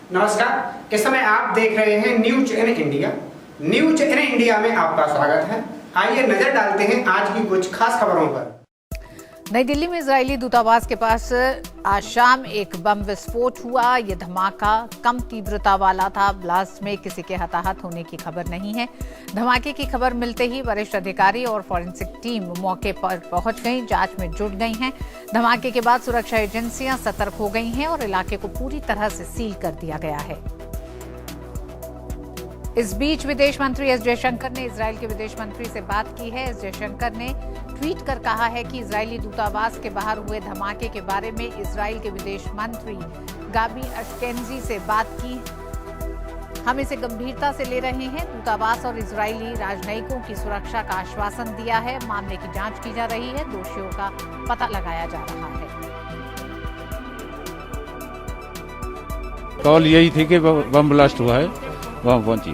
नमस्कार। इस समय आप देख रहे हैं news in India. News in India में आपका स्वागत है। आइए नजर डालते हैं आज की कुछ खास खबरों पर। नई दिल्ली में इजरायली दूतावास के पास आज शाम एक बम विस्फोट हुआ। ये धमाका कम तीव्रता वाला था। ब्लास्ट में किसी के हताहत होने की खबर नहीं है। धमाके की खबर मिलते ही वरिष्ठ अधिकारी और फॉरेंसिक टीम मौके पर पहुंच गई, जांच में जुट गई हैं। धमाके के बाद सुरक्षा एजेंसियां सतर्क हो गई हैं और इलाके को पूरी तरह से सील कर दिया गया है। इस बीच विदेश मंत्री एस जयशंकर ने इजरायल के विदेश मंत्री से बात की है। एस जयशंकर ने ट्वीट कर कहा है कि इजरायली दूतावास के बाहर हुए धमाके के बारे में इजरायल के विदेश मंत्री गाबी अशकेनजी से बात की। हम इसे गंभीरता से ले रहे हैं। दूतावास और इजरायली राजनयिकों की सुरक्षा का आश्वासन दिया है। मामले की जांच की जा रही है। दोषियों का पता लगाया जा रहा है। कॉल यही थी कि बम ब्लास्ट हुआ है, वहाँ पहुंची।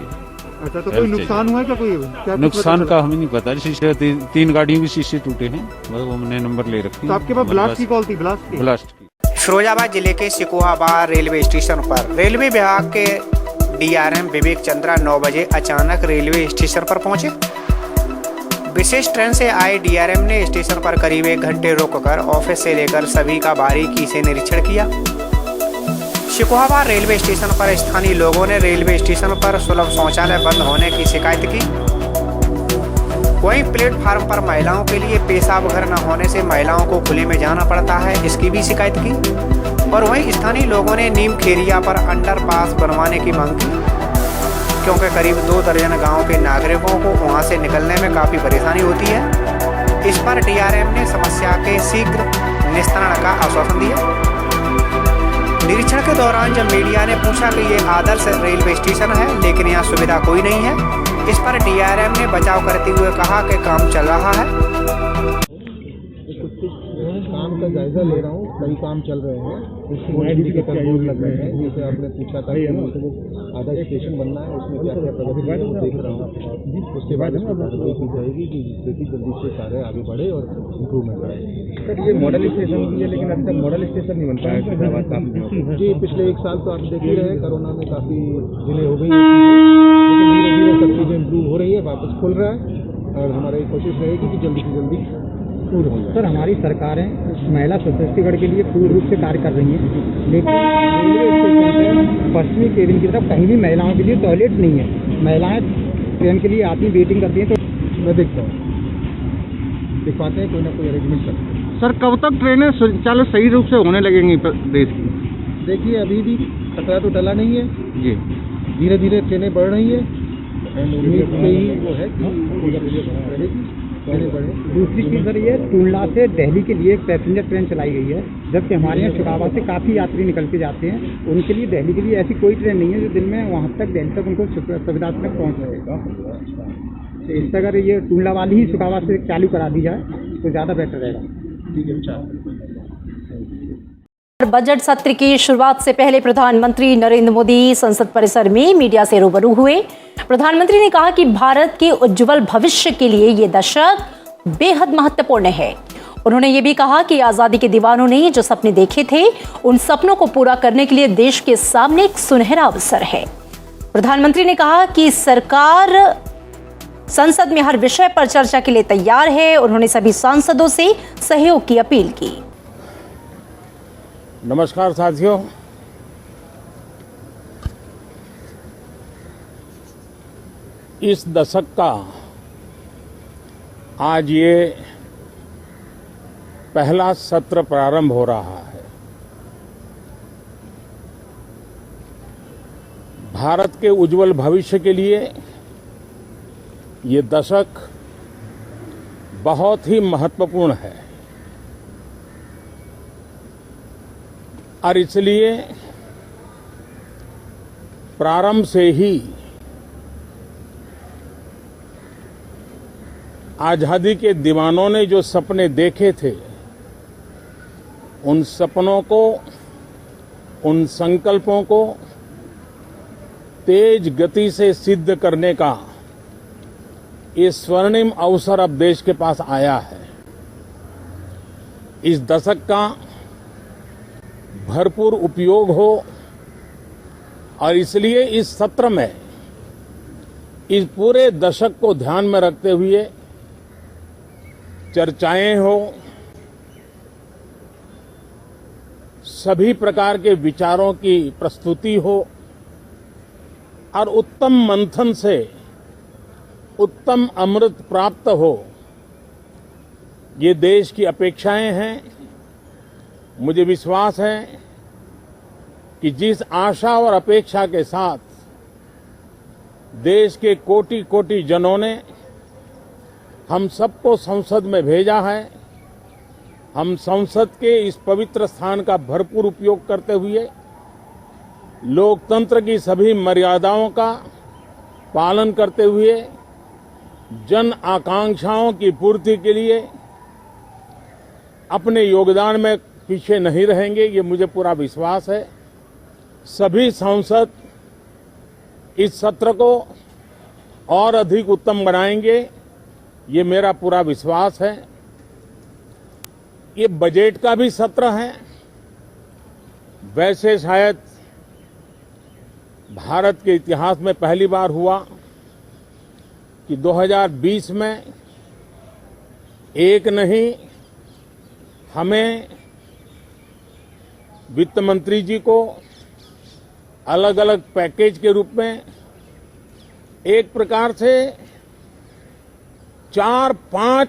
अच्छा, तो कोई नुकसान हुआ है क्या? नुकसान का हमें नहीं पता। शीशे तीन गाड़ियों के शीशे टूटे हैं, वो हमने नंबर ले रखी। तो आपके पास ब्लास्ट की कॉल थी? ब्लास्ट की। फिरोजाबाद जिले के सिकोहाबाद रेलवे स्टेशन पर रेलवे विभाग के डीआरएम विवेक चंद्रा 9 बजे अचानक रेलवे स्टेशन पर पहुंचे। विशेष ट्रेन से आए डीआरएम ने स्टेशन पर करीब 1 घंटे रुककर ऑफिस से लेकर सभी का बारीकी से निरीक्षण किया। सिकोहाबाद रेलवे स्टेशन पर स्थानीय लोगों ने रेलवे स्टेशन पर सुलभ शौचालय बंद होने की शिकायत की। वहीं प्लेटफार्म पर महिलाओं के लिए पेशाब घर न होने से महिलाओं को खुले में जाना पड़ता है, इसकी भी शिकायत की। और वहीं स्थानीय लोगों ने नीम खेरिया पर अंडरपास बनवाने की मांग की, क्योंकि करीब 2 दर्जन गाँव के नागरिकों को वहां से निकलने में काफ़ी परेशानी होती है। इस पर डीआरएम ने समस्या के शीघ्र निस्तारण का आश्वासन दिया। निरीक्षण के दौरान जब मीडिया ने पूछा कि ये आदर्श रेलवे स्टेशन है लेकिन यहाँ सुविधा कोई नहीं है, इस पर डीआरएम ने बचाव करते हुए कहा कि काम चल रहा है। काम का जायजा ले रहा हूँ, कई काम चल रहे हैं, इंडिकेटर बोर्ड लग रहे हैं। जैसे आपने पूछा था कि आधा स्टेशन बनना है, उसमें क्या क्या प्रगति है वो देख रहा हूँ। उसके बाद इसमें कार्रवाई की जाएगी कि जिससे कि जल्दी से कार्य आगे बढ़े और इम्प्रूवमेंट आए। सर, ये मॉडल स्टेशन भी है लेकिन अभी तक मॉडल स्टेशन नहीं बन पाया जी। पिछले 1 साल तो आप देख ही रहे हैं, कोरोना में काफ़ी डिले हो गई है, लेकिन धीरे धीरे सब चीज़ें इम्प्रूव हो रही है, वापस खुल रहा है और हमारी कोशिश रहेगी कि जल्दी से जल्दी पूर्ण हो जाए। सर, हमारी सरकारें महिला सशक्तिकरण के लिए पूर्ण रूप से कार्य कर रही हैं, लेकिन रेलवे स्टेशन पर पश्चिमी केबिन की तरफ कहीं भी महिलाओं के लिए टॉयलेट नहीं है। महिलाएं ट्रेन के लिए आती वेटिंग करती हैं। तो मैं देखता हूँ, दिखवाते हैं, कोई ना कोई अरेंजमेंट करते हैं। सर, कब तक ट्रेनें संचालन सही रूप से होने लगेंगी देश की? देखिए, अभी भी खतरा तो टला नहीं है जी। धीरे धीरे ट्रेनें बढ़ रही हैं एंड उम्मीद यही वो है कि दूसरी चीज़ सर, ये टुंडला से दिल्ली के लिए एक पैसेंजर ट्रेन चलाई गई है, जबकि हमारे यहाँ शुराबाद से काफ़ी यात्री निकल के जाते हैं। उनके लिए दिल्ली के लिए ऐसी कोई ट्रेन नहीं है जो दिन में वहाँ तक दिल्ली तक उनको सुविधाजनक पहुँच सकेगा। तो इससे अगर ये टुंडला वाली ही शुराबाद से चालू करा दी जाए तो ज़्यादा बेटर रहेगा। बजट सत्र की शुरुआत से पहले प्रधानमंत्री नरेंद्र मोदी संसद परिसर में मीडिया से रूबरू हुए। प्रधानमंत्री ने कहा कि भारत के उज्जवल भविष्य के लिए ये दशक बेहद महत्वपूर्ण है। उन्होंने ये भी कहा कि आजादी के दीवानों ने जो सपने देखे थे, उन सपनों को पूरा करने के लिए देश के सामने एक सुनहरा अवसर है। प्रधानमंत्री ने कहा कि सरकार संसद में हर विषय पर चर्चा के लिए तैयार है। उन्होंने सभी सांसदों से सहयोग की अपील की। नमस्कार साथियों, इस दशक का आज ये पहला सत्र प्रारंभ हो रहा है। भारत के उज्जवल भविष्य के लिए ये दशक बहुत ही महत्वपूर्ण है और इसलिए प्रारंभ से ही आजादी के दीवानों ने जो सपने देखे थे, उन सपनों को, उन संकल्पों को तेज गति से सिद्ध करने का ये स्वर्णिम अवसर अब देश के पास आया है। इस दशक का भरपूर उपयोग हो और इसलिए इस सत्र में इस पूरे दशक को ध्यान में रखते हुए चर्चाएं हो, सभी प्रकार के विचारों की प्रस्तुति हो और उत्तम मंथन से उत्तम अमृत प्राप्त हो, ये देश की अपेक्षाएं हैं। मुझे विश्वास है कि जिस आशा और अपेक्षा के साथ देश के कोटि कोटि जनों ने हम सबको संसद में भेजा है, हम संसद के इस पवित्र स्थान का भरपूर उपयोग करते हुए लोकतंत्र की सभी मर्यादाओं का पालन करते हुए जन आकांक्षाओं की पूर्ति के लिए अपने योगदान में पीछे नहीं रहेंगे, ये मुझे पूरा विश्वास है। सभी सांसद इस सत्र को और अधिक उत्तम बनाएंगे, ये मेरा पूरा विश्वास है। ये बजट का भी सत्र है। वैसे शायद भारत के इतिहास में पहली बार हुआ कि 2020 में एक नहीं, हमें वित्त मंत्री जी को अलग अलग पैकेज के रूप में एक प्रकार से 4-5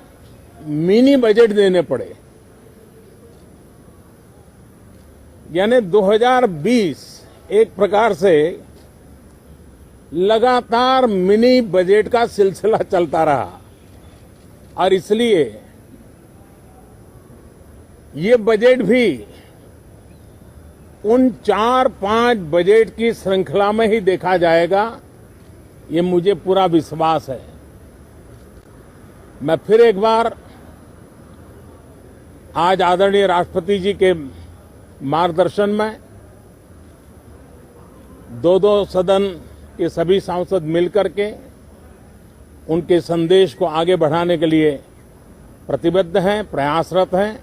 मिनी बजट देने पड़े। यानी 2020 एक प्रकार से लगातार मिनी बजट का सिलसिला चलता रहा और इसलिए ये बजट भी उन 4-5 बजट की श्रृंखला में ही देखा जाएगा, ये मुझे पूरा विश्वास है। मैं फिर एक बार आज आदरणीय राष्ट्रपति जी के मार्गदर्शन में दो सदन के सभी सांसद मिलकर के उनके संदेश को आगे बढ़ाने के लिए प्रतिबद्ध हैं, प्रयासरत हैं।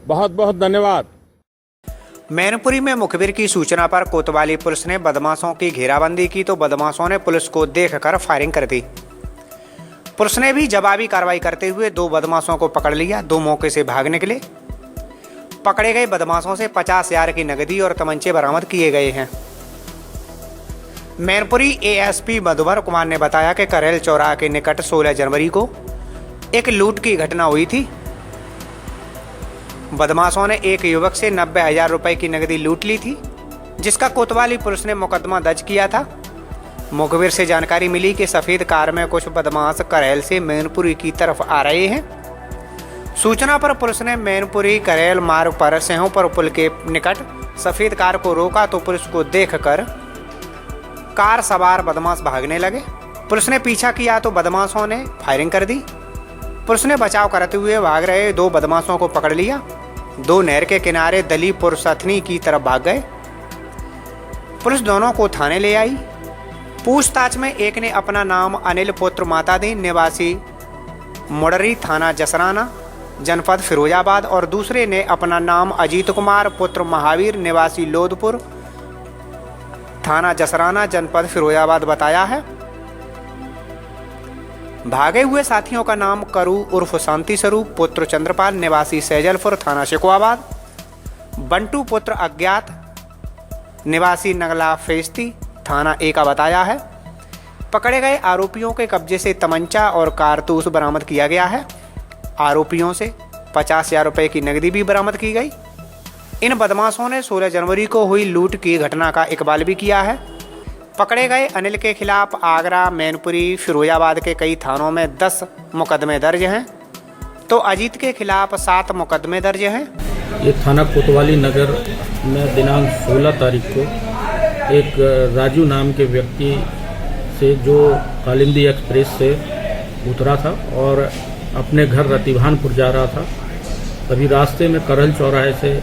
बहुत बहुत धन्यवाद। मैनपुरी में मुखबिर की सूचना पर कोतवाली पुलिस ने बदमाशों की घेराबंदी की तो बदमाशों ने पुलिस को देखकर फायरिंग कर दी। पुलिस ने भी जवाबी कार्रवाई करते हुए 2 बदमाशों को पकड़ लिया। 2 मौके से भाग निकले। पकड़े गए बदमाशों से 50,000 की नकदी और तमंचे बरामद किए गए हैं। मैनपुरी एएसपी मधुवर कुमार ने बताया कि करेल चौराहा के निकट 16 जनवरी को एक लूट की घटना हुई थी। बदमाशों ने एक युवक से 90,000 रुपए की नकदी लूट ली थी, जिसका कोतवाली पुलिस ने मुकदमा दर्ज किया था। मुखबिर से जानकारी मिली कि सफेद कार में कुछ बदमाश करेल से मैनपुरी की तरफ आ रहे हैं। सूचना पर पुलिस ने मैनपुरी करेल मार्ग पर सिंहपुर पुल के निकट सफेद कार को रोका तो पुलिस को देखकर कार सवार बदमाश भागने लगे। पुलिस ने पीछा किया तो बदमाशों ने फायरिंग कर दी। पुलिस ने बचाव करते हुए भाग रहे 2 बदमाशों को पकड़ लिया। 2 नहर के किनारे दलीपुर सथनी की तरफ भाग गए। पुलिस दोनों को थाने ले आई। पूछताछ में एक ने अपना नाम अनिल पुत्र मातादीन निवासी मुडरी थाना जसराना जनपद फिरोजाबाद और दूसरे ने अपना नाम अजीत कुमार पुत्र महावीर निवासी लोधपुर थाना जसराना जनपद फिरोजाबाद बताया है। भागे हुए साथियों का नाम करू उर्फ शांति स्वरूप पुत्र चंद्रपाल निवासी सैजलपुर थाना शिकोहाबाद, बंटू पुत्र अज्ञात निवासी नगला फेस्ती थाना एका बताया है। पकड़े गए आरोपियों के कब्जे से तमंचा और कारतूस बरामद किया गया है। आरोपियों से 50,000 रुपए की नकदी भी बरामद की गई। इन बदमाशों ने 16 जनवरी को हुई लूट की घटना का इकबाल भी किया है। पकड़े गए अनिल के खिलाफ आगरा, मैनपुरी, फिरोजाबाद के कई थानों में 10 मुकदमे दर्ज हैं, तो अजीत के खिलाफ 7 मुकदमे दर्ज हैं। ये थाना कोतवाली नगर में दिनांक 16 तारीख को एक राजू नाम के व्यक्ति से जो कालिंदी एक्सप्रेस से उतरा था और अपने घर रतिभानपुर जा रहा था, तभी रास्ते में करल चौराहे से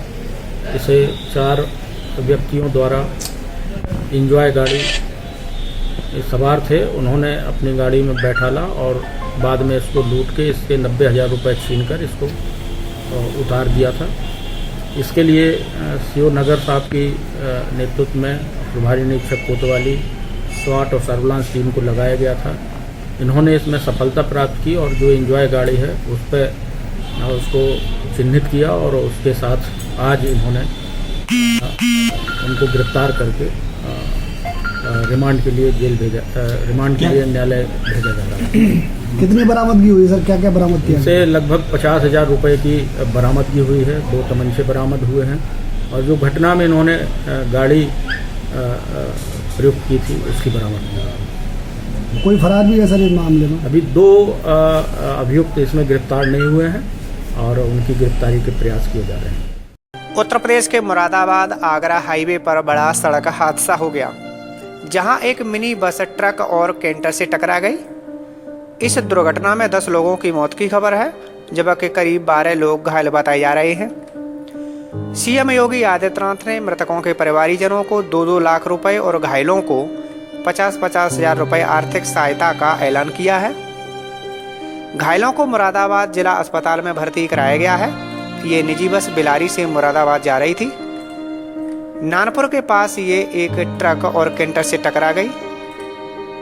इसे 4 व्यक्तियों द्वारा इंजॉय गाड़ी सवार थे, उन्होंने अपनी गाड़ी में बैठाला और बाद में इसको लूट के इसके 90,000 रुपये छीनकर इसको उतार दिया था। इसके लिए सीओ नगर साहब की नेतृत्व में प्रभारी निरीक्षक कोतवाली, स्वाट और सर्विलांस टीम को लगाया गया था। इन्होंने इसमें सफलता प्राप्त की और जो एंजॉय गाड़ी है उस पर उसको चिन्हित किया और उसके साथ आज इन्होंने उनको गिरफ्तार करके रिमांड के लिए रिमांड के लिए न्यायालय भेजा जा रहा है। कितनी बरामदगी हुई सर, क्या क्या बरामद किया? इससे लगभग 50,000 रुपये की बरामदगी हुई है। 2 तमंचे बरामद हुए हैं और जो घटना में इन्होंने गाड़ी प्रयुक्त की थी उसकी बरामदगी हुई है। कोई फरार भी है सर इस मामले में? अभी 2 अभियुक्त इसमें गिरफ्तार नहीं हुए हैं और उनकी गिरफ्तारी के प्रयास किए जा रहे हैं। उत्तर प्रदेश के मुरादाबाद आगरा हाईवे पर बड़ा सड़क हादसा हो गया, जहां एक मिनी बस ट्रक और कैंटर से टकरा गई। इस दुर्घटना में 10 लोगों की मौत की खबर है, जबकि करीब 12 लोग घायल बताए जा रहे हैं। सीएम योगी आदित्यनाथ ने मृतकों के परिवारीजनों को 2-2 लाख रुपए और घायलों को 50-50 हजार रुपए आर्थिक सहायता का ऐलान किया है। घायलों को मुरादाबाद जिला अस्पताल में भर्ती कराया गया है। ये निजी बस बिलारी से मुरादाबाद जा रही थी। नानपुर के पास ये एक ट्रक और कैंटर से टकरा गई।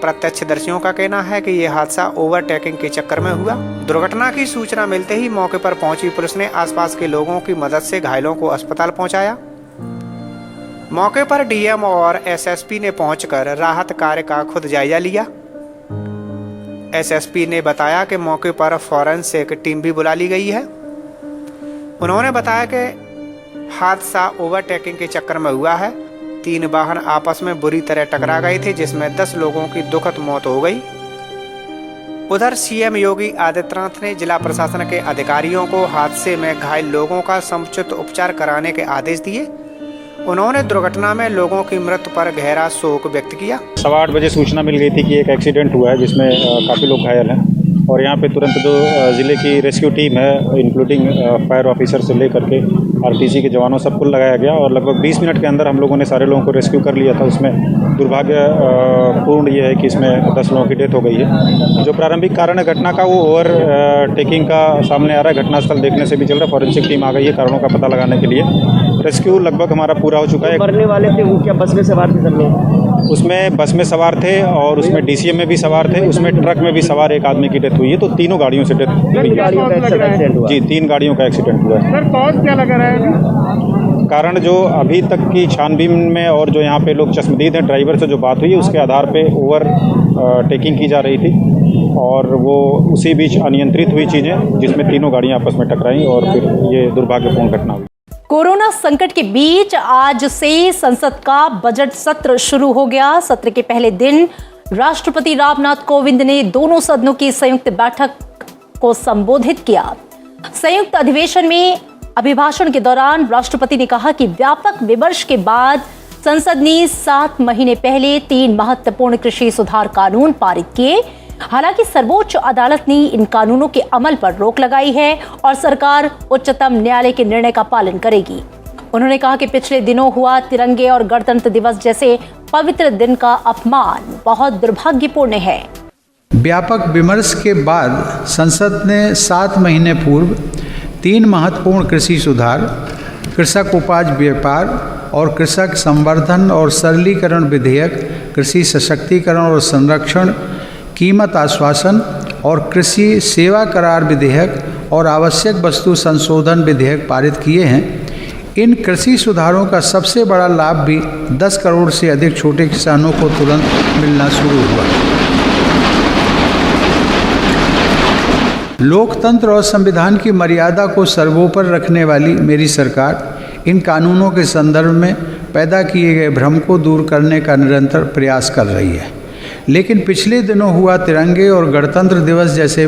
प्रत्यक्षदर्शियों का कहना है कि यह हादसा ओवरटेकिंग के चक्कर में हुआ। दुर्घटना की सूचना मिलते ही मौके पर पहुंची पुलिस ने आसपास के लोगों की मदद से घायलों को अस्पताल पहुंचाया। मौके पर डीएम और एसएसपी ने पहुंचकर राहत कार्य का खुद जायजा लिया। एसएसपी ने बताया कि मौके पर फॉरेंसिक टीम भी बुला ली गई है। उन्होंने बताया कि हादसा ओवरटेकिंग के चक्कर में हुआ है। 3 वाहन आपस में बुरी तरह टकरा गए थे, जिसमें 10 लोगों की दुखद मौत हो गई। उधर सीएम योगी आदित्यनाथ ने जिला प्रशासन के अधिकारियों को हादसे में घायल लोगों का समुचित उपचार कराने के आदेश दिए। उन्होंने दुर्घटना में लोगों की मृत्यु पर गहरा शोक व्यक्त किया। 8:15 बजे सूचना मिल गई थी कि एक एक्सीडेंट हुआ है जिसमें काफ़ी लोग घायल हैं और यहाँ पे तुरंत जो ज़िले की रेस्क्यू टीम है, इंक्लूडिंग फायर ऑफिसर से लेकर के आरटीसी के जवानों सबको लगाया गया और लगभग 20 मिनट के अंदर हम लोगों ने सारे लोगों को रेस्क्यू कर लिया था। उसमें दुर्भाग्यपूर्ण ये है कि इसमें 10 लोगों की डेथ हो गई है। जो प्रारंभिक कारण है घटना का वो ओवर टेकिंग का सामने आ रहा है। घटनास्थल देखने से भी चल रहा है। फॉरेंसिक टीम आ गई है कारणों का पता लगाने के लिए। रेस्क्यू लगभग हमारा पूरा हो चुका है। मरने वाले थे वो क्या बस में सवार थे? उसमें बस में सवार थे और उसमें डीसीएम में भी सवार थे, उसमें ट्रक में भी सवार एक आदमी की डेथ हुई है। तो तीनों गाड़ियों से डेथ हुई है। जी, 3 गाड़ियों का एक्सीडेंट हुआ है। सर कॉज क्या लगा रहा है? कारण जो अभी तक की छानबीन में और जो यहाँ पे लोग चश्मदीद हैं ड्राइवर से जो बात हुई है उसके आधार पे ओवर टेकिंग की जा रही थी और वो उसी बीच अनियंत्रित हुई चीज़ें जिसमें तीनों गाड़ियाँ आपस में टकराई और फिर ये दुर्भाग्यपूर्ण घटना हुई। कोरोना संकट के बीच आज से संसद का बजट सत्र शुरू हो गया। सत्र के पहले दिन राष्ट्रपति रामनाथ कोविंद ने दोनों सदनों की संयुक्त बैठक को संबोधित किया। संयुक्त अधिवेशन में अभिभाषण के दौरान राष्ट्रपति ने कहा कि व्यापक विमर्श के बाद संसद ने 7 महीने पहले 3 महत्वपूर्ण कृषि सुधार कानून पारित किए। हालांकि सर्वोच्च अदालत ने इन कानूनों के अमल पर रोक लगाई है और सरकार उच्चतम न्यायालय के निर्णय का पालन करेगी। उन्होंने कहा कि पिछले दिनों हुआ तिरंगे और गणतंत्र दिवस जैसे पवित्र दिन का अपमान बहुत दुर्भाग्यपूर्ण है। व्यापक विमर्श के बाद संसद ने 7 महीने पूर्व 3 महत्वपूर्ण कृषि सुधार, कृषक उपज व्यापार और कृषक संवर्धन और सरलीकरण विधेयक, कृषि सशक्तिकरण और संरक्षण, कीमत आश्वासन और कृषि सेवा करार विधेयक और आवश्यक वस्तु संशोधन विधेयक पारित किए हैं। इन कृषि सुधारों का सबसे बड़ा लाभ भी 10 करोड़ से अधिक छोटे किसानों को तुरंत मिलना शुरू हुआ। लोकतंत्र और संविधान की मर्यादा को सर्वोपरि रखने वाली मेरी सरकार इन कानूनों के संदर्भ में पैदा किए गए भ्रम को दूर करने का निरंतर प्रयास कर रही है। लेकिन पिछले दिनों हुआ तिरंगे और गणतंत्र दिवस जैसे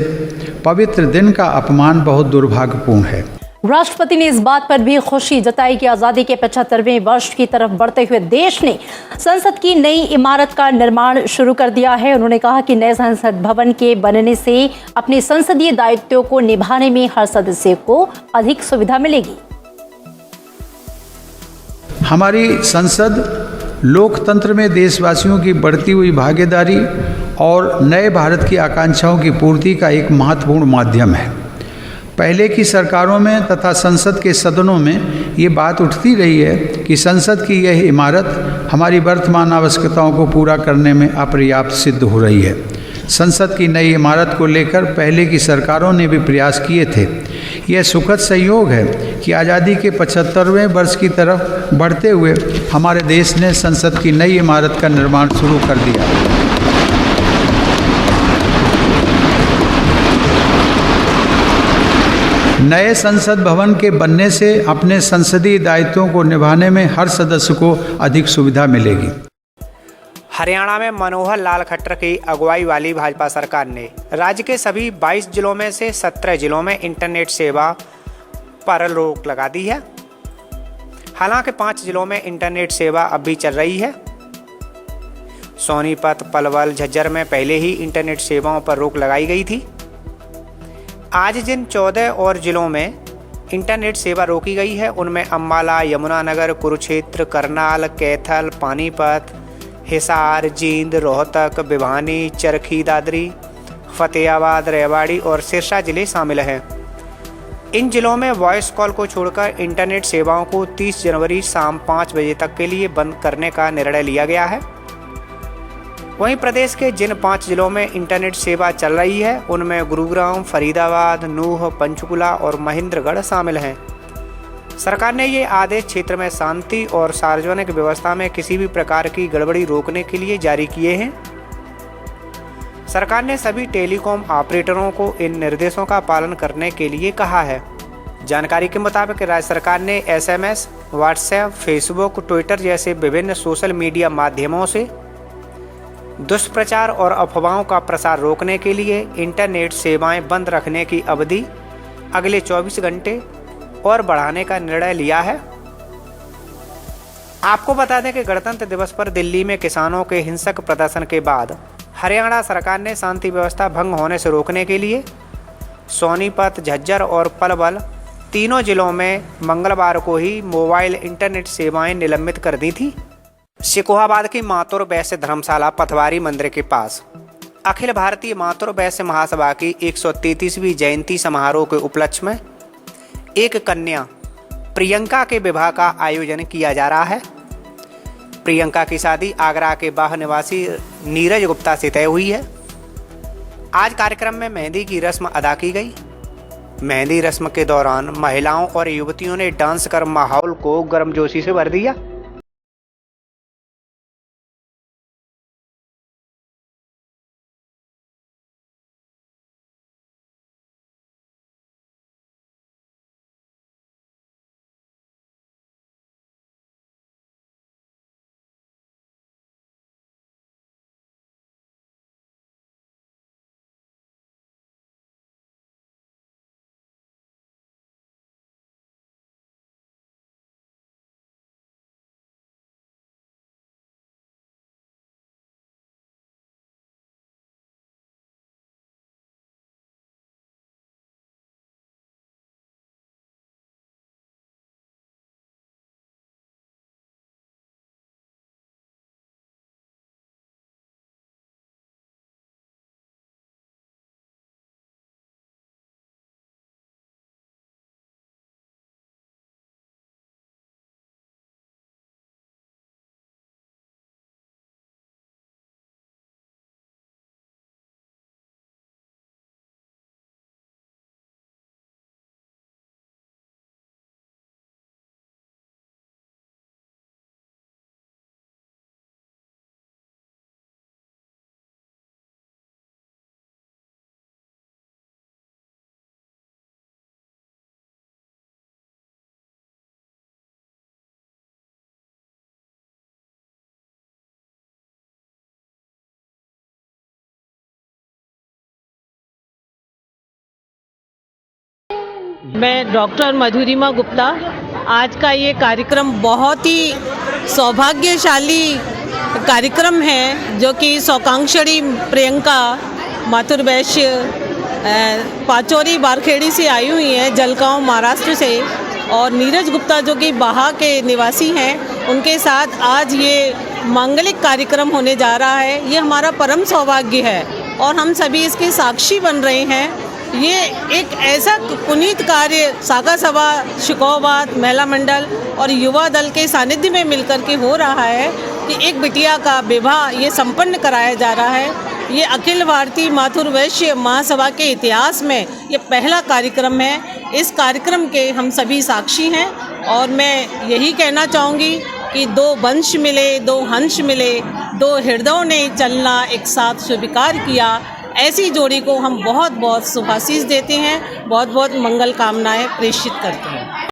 पवित्र दिन का अपमान बहुत दुर्भाग्यपूर्ण है। राष्ट्रपति ने इस बात पर भी खुशी जताई कि आजादी के 75वें वर्ष की तरफ बढ़ते हुए देश ने संसद की नई इमारत का निर्माण शुरू कर दिया है। उन्होंने कहा कि नए संसद भवन के बनने से अपने संसदीय दायित्वों को निभाने में हर सदस्य को अधिक सुविधा मिलेगी। हमारी संसद लोकतंत्र में देशवासियों की बढ़ती हुई भागीदारी और नए भारत की आकांक्षाओं की पूर्ति का एक महत्वपूर्ण माध्यम है। पहले की सरकारों में तथा संसद के सदनों में ये बात उठती रही है कि संसद की यह इमारत हमारी वर्तमान आवश्यकताओं को पूरा करने में अपर्याप्त सिद्ध हो रही है। संसद की नई इमारत को लेकर पहले की सरकारों ने भी प्रयास किए थे। यह सुखद संयोग है कि आज़ादी के 75वें वर्ष की तरफ बढ़ते हुए हमारे देश ने संसद की नई इमारत का निर्माण शुरू कर दिया। नए संसद भवन के बनने से अपने संसदीय दायित्वों को निभाने में हर सदस्य को अधिक सुविधा मिलेगी। हरियाणा में मनोहर लाल खट्टर की अगुवाई वाली भाजपा सरकार ने राज्य के सभी 22 जिलों में से 17 जिलों में इंटरनेट सेवा पर रोक लगा दी है। हालांकि 5 जिलों में इंटरनेट सेवा अब भी चल रही है। सोनीपत, पलवल, झज्जर में पहले ही इंटरनेट सेवाओं पर रोक लगाई गई थी। आज जिन 14 और जिलों में इंटरनेट सेवा रोकी गई है उनमें अम्बाला, यमुनानगर, कुरुक्षेत्र, करनाल, कैथल, पानीपत, हिसार, जींद, रोहतक, भिवानी, चरखी दादरी, फतेहाबाद, रेवाड़ी और सिरसा जिले शामिल हैं। इन जिलों में वॉइस कॉल को छोड़कर इंटरनेट सेवाओं को 30 जनवरी शाम 5 बजे तक के लिए बंद करने का निर्णय लिया गया है। वहीं प्रदेश के जिन 5 जिलों में इंटरनेट सेवा चल रही है उनमें गुरुग्राम, फरीदाबाद, नूह, पंचकुला और महेंद्रगढ़ शामिल हैं। सरकार ने ये आदेश क्षेत्र में शांति और सार्वजनिक व्यवस्था में किसी भी प्रकार की गड़बड़ी रोकने के लिए जारी किए हैं। सरकार ने सभी टेलीकॉम ऑपरेटरों को इन निर्देशों का पालन करने के लिए कहा है। जानकारी के मुताबिक राज्य सरकार ने SMS, व्हाट्सएप, फेसबुक, ट्विटर जैसे विभिन्न सोशल मीडिया माध्यमों से दुष्प्रचार और अफवाहों का प्रसार रोकने के लिए इंटरनेट सेवाएं बंद रखने की अवधि अगले 24 घंटे और बढ़ाने का निर्णय लिया है। आपको बता दें कि गणतंत्र दिवस पर दिल्ली में किसानों के हिंसक प्रदर्शन के बाद हरियाणा सरकार ने शांति व्यवस्था भंग होने से रोकने के लिए सोनीपत, झज्जर और पलवल तीनों जिलों में मंगलवार को ही मोबाइल इंटरनेट सेवाएं निलंबित कर दी थी। सिकोहाबाद की मातुर वैश्य धर्मशाला पथवारी मंदिर के पास अखिल भारतीय मातुर वैश्य महासभा की 133वीं जयंती समारोह के उपलक्ष्य में एक कन्या प्रियंका के विवाह का आयोजन किया जा रहा है। प्रियंका की शादी आगरा के बाह निवासी नीरज गुप्ता से तय हुई है। आज कार्यक्रम में मेहंदी की रस्म अदा की गई। मेहंदी रस्म के दौरान महिलाओं और युवतियों ने डांस कर माहौल को गर्मजोशी से भर दिया। मैं डॉक्टर मधुरिमा गुप्ता। आज का ये कार्यक्रम बहुत ही सौभाग्यशाली कार्यक्रम है जो कि सौकांक्षणी प्रियंका माथुर वैश्य पाचौरी बारखेड़ी से आई हुई हैं, जलगांव महाराष्ट्र से, और नीरज गुप्ता जो कि बाहा के निवासी हैं, उनके साथ आज ये मांगलिक कार्यक्रम होने जा रहा है। ये हमारा परम सौभाग्य है और हम सभी इसके साक्षी बन रहे हैं। ये एक ऐसा पुनीत कार्य सागा सभा, शिकोहाबाद महिला मंडल और युवा दल के सानिध्य में मिलकर के हो रहा है कि एक बिटिया का विवाह ये संपन्न कराया जा रहा है। ये अखिल भारतीय माथुर वैश्य महासभा के इतिहास में ये पहला कार्यक्रम है। इस कार्यक्रम के हम सभी साक्षी हैं और मैं यही कहना चाहूँगी कि दो वंश मिले, दो हंस मिले, दो हृदयों ने चलना एक साथ स्वीकार किया। ऐसी जोड़ी को हम बहुत बहुत शुभाशीष देते हैं, बहुत बहुत मंगल कामनाएं प्रेषित करते हैं।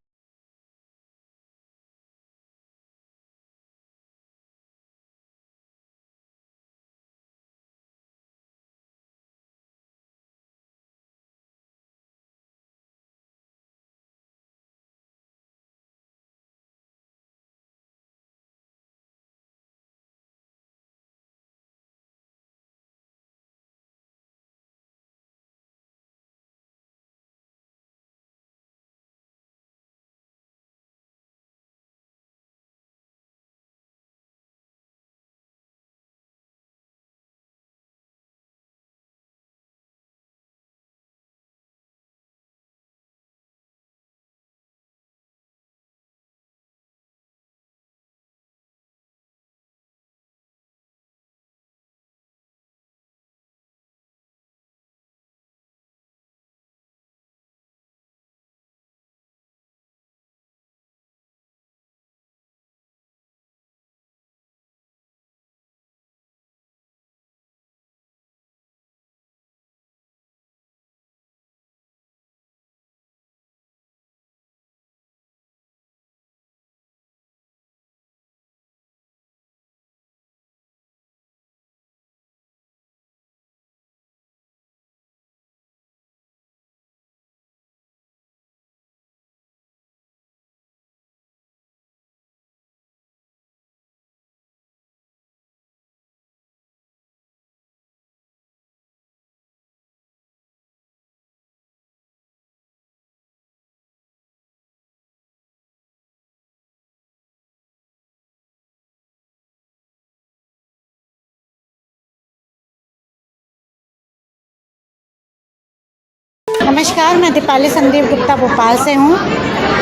नमस्कार, मैं दीपाली संदीप गुप्ता भोपाल से हूँ।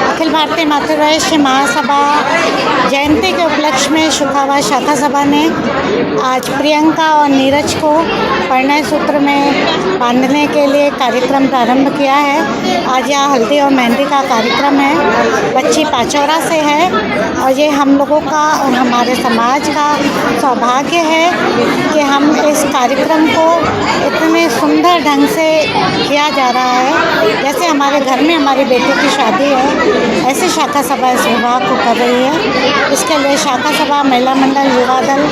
अखिल भारतीय माथुर वैश्य महासभा जयंती के उपलक्ष्य में शुखावास शाखा सभा ने आज प्रियंका और नीरज को परिणय सूत्र में बांधने के लिए कार्यक्रम प्रारंभ किया है। आज यहाँ हल्दी और मेहंदी का कार्यक्रम है। बच्ची पाचौरा से है और ये हम लोगों का और हमारे समाज का सौभाग्य है कि हम इस कार्यक्रम को इतने सुंदर ढंग से किया जा रहा है। जैसे हमारे घर में हमारी बेटी की शादी है, ऐसे शाखा सभा इस विभाग को कर रही है। इसके लिए शाखा सभा, महिला मंडल, युवा दल